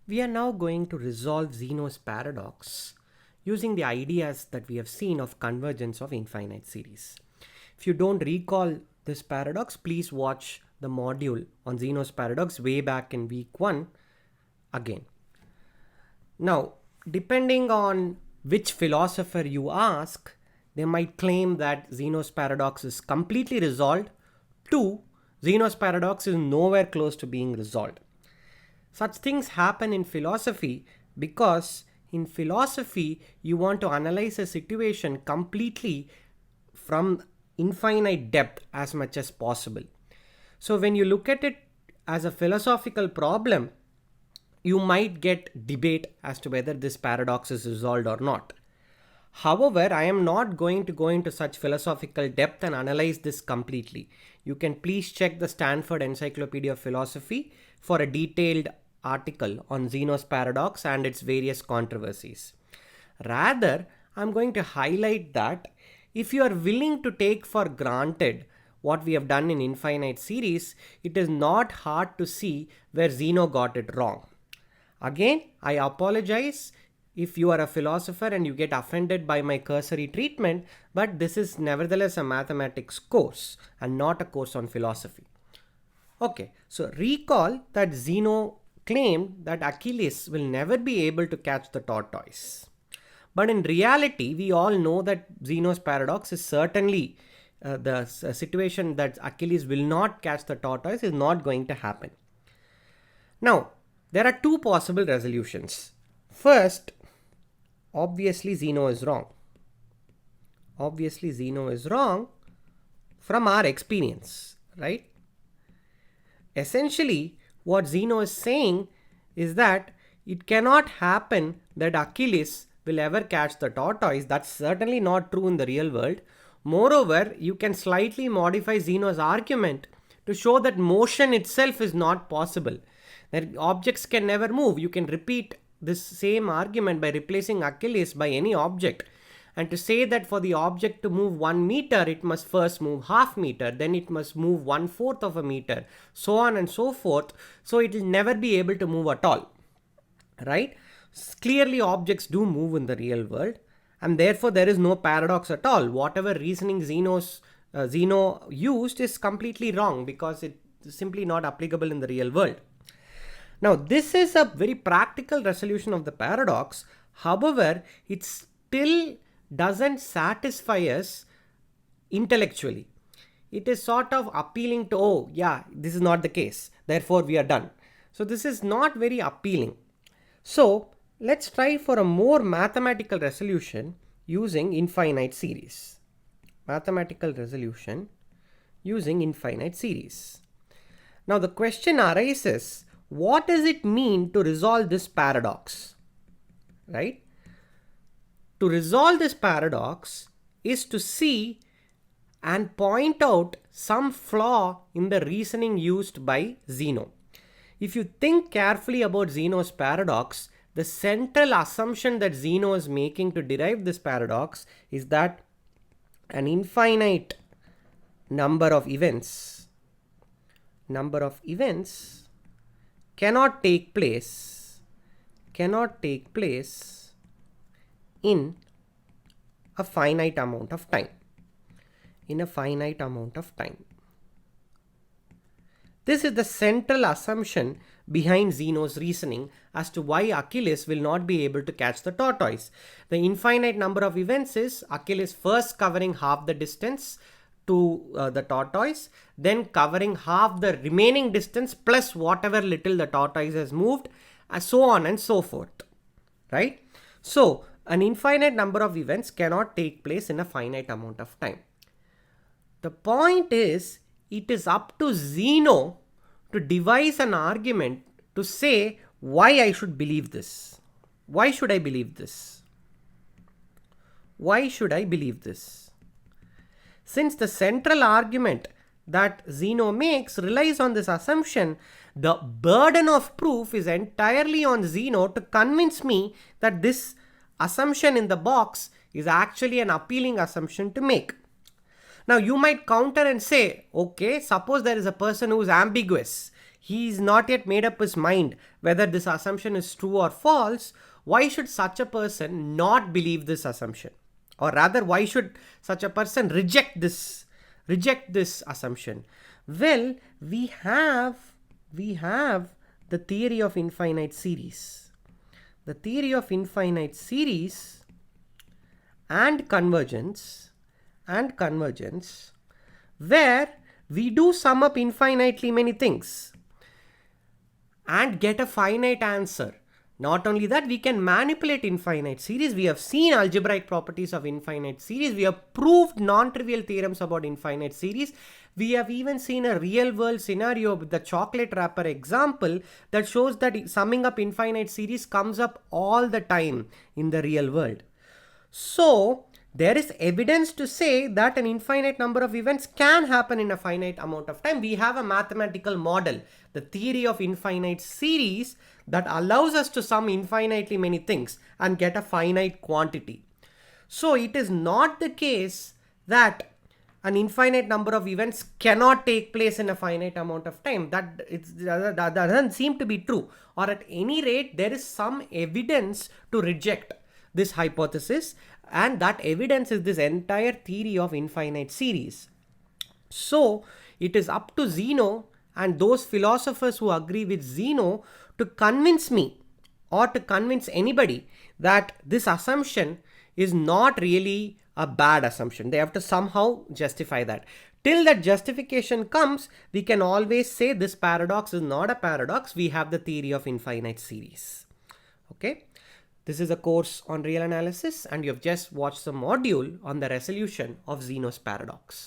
We are now going to resolve Zeno's paradox using the ideas that we have seen of convergence of infinite series. If you don't recall this paradox, please watch the module on Zeno's paradox way back in week 1 again. Now, depending on which philosopher you ask, they might claim that Zeno's paradox is completely resolved. 2. Zeno's paradox is nowhere close to being resolved. Such things happen in philosophy because in philosophy you want to analyze a situation completely from infinite depth as much as possible. So when you look at it as a philosophical problem, you might get debate as to whether this paradox is resolved or not. However, I am not going to go into such philosophical depth and analyze this completely. You can please check the Stanford Encyclopedia of Philosophy for a detailed article on Zeno's paradox and its various controversies. Rather, I'm going to highlight that if you are willing to take for granted what we have done in infinite series, it is not hard to see where Zeno got it wrong. Again, I apologize if you are a philosopher and you get offended by my cursory treatment, but this is nevertheless a mathematics course and not a course on philosophy. Okay, so recall that Zeno claimed that Achilles will never be able to catch the tortoise. But in reality, we all know that Zeno's paradox is certainly the situation that Achilles will not catch the tortoise is not going to happen. Now, there are two possible resolutions. First, obviously Zeno is wrong. Obviously Zeno is wrong from our experience, right? Essentially, what Zeno is saying is that it cannot happen that Achilles will ever catch the tortoise. That's certainly not true in the real world. Moreover, you can slightly modify Zeno's argument to show that motion itself is not possible. That objects can never move. You can repeat this same argument by replacing Achilles by any object. And to say that for the object to move 1 meter, it must first move half meter, then it must move 1/4 of a meter, so on and so forth. So it will never be able to move at all, right? Clearly, objects do move in the real world, and therefore there is no paradox at all. Whatever reasoning Zeno used is completely wrong because it is simply not applicable in the real world. Now, this is a very practical resolution of the paradox. However, it still doesn't satisfy us intellectually. It is sort of appealing to, oh, yeah, this is not the case. Therefore, we are done. So, this is not very appealing. So, let's try for a more mathematical resolution using infinite series. Mathematical resolution using infinite series. Now, the question arises, what does it mean to resolve this paradox? Right? To resolve this paradox is to see and point out some flaw in the reasoning used by Zeno. If you think carefully about Zeno's paradox, the central assumption that Zeno is making to derive this paradox is that an infinite number of events cannot take place in a finite amount of time. This is the central assumption behind Zeno's reasoning as to why Achilles will not be able to catch the tortoise. The infinite number of events is Achilles first covering half the distance to the tortoise, then covering half the remaining distance plus whatever little the tortoise has moved, so on and so forth, right? So, an infinite number of events cannot take place in a finite amount of time. The point is, it is up to Zeno to devise an argument to say why I should believe this. Why should I believe this? Why should I believe this? Since the central argument that Zeno makes relies on this assumption, the burden of proof is entirely on Zeno to convince me that this assumption in the box is actually an appealing assumption to make. Now, you might counter and say, okay, suppose there is a person who is ambiguous. He is not yet made up his mind whether this assumption is true or false, why should such a person not believe this assumption? Or rather, why should such a person reject this assumption? Well, we have the theory of infinite series. The theory of infinite series and convergence, where we do sum up infinitely many things and get a finite answer. Not only that, we can manipulate infinite series. We have seen algebraic properties of infinite series. We have proved non-trivial theorems about infinite series. We have even seen a real world scenario with the chocolate wrapper example that shows that summing up infinite series comes up all the time in the real world. So there is evidence to say that an infinite number of events can happen in a finite amount of time. We have a mathematical model, the theory of infinite series, that allows us to sum infinitely many things and get a finite quantity. So it is not the case that an infinite number of events cannot take place in a finite amount of time. That doesn't seem to be true. Or at any rate, there is some evidence to reject this hypothesis, and that evidence is this entire theory of infinite series. So it is up to Zeno and those philosophers who agree with Zeno to convince me or to convince anybody that this assumption is not really a bad assumption. They have to somehow justify that. Till that justification comes, we can always say this paradox is not a paradox. We have the theory of infinite series. Okay. This is a course on real analysis, and you have just watched the module on the resolution of Zeno's paradox.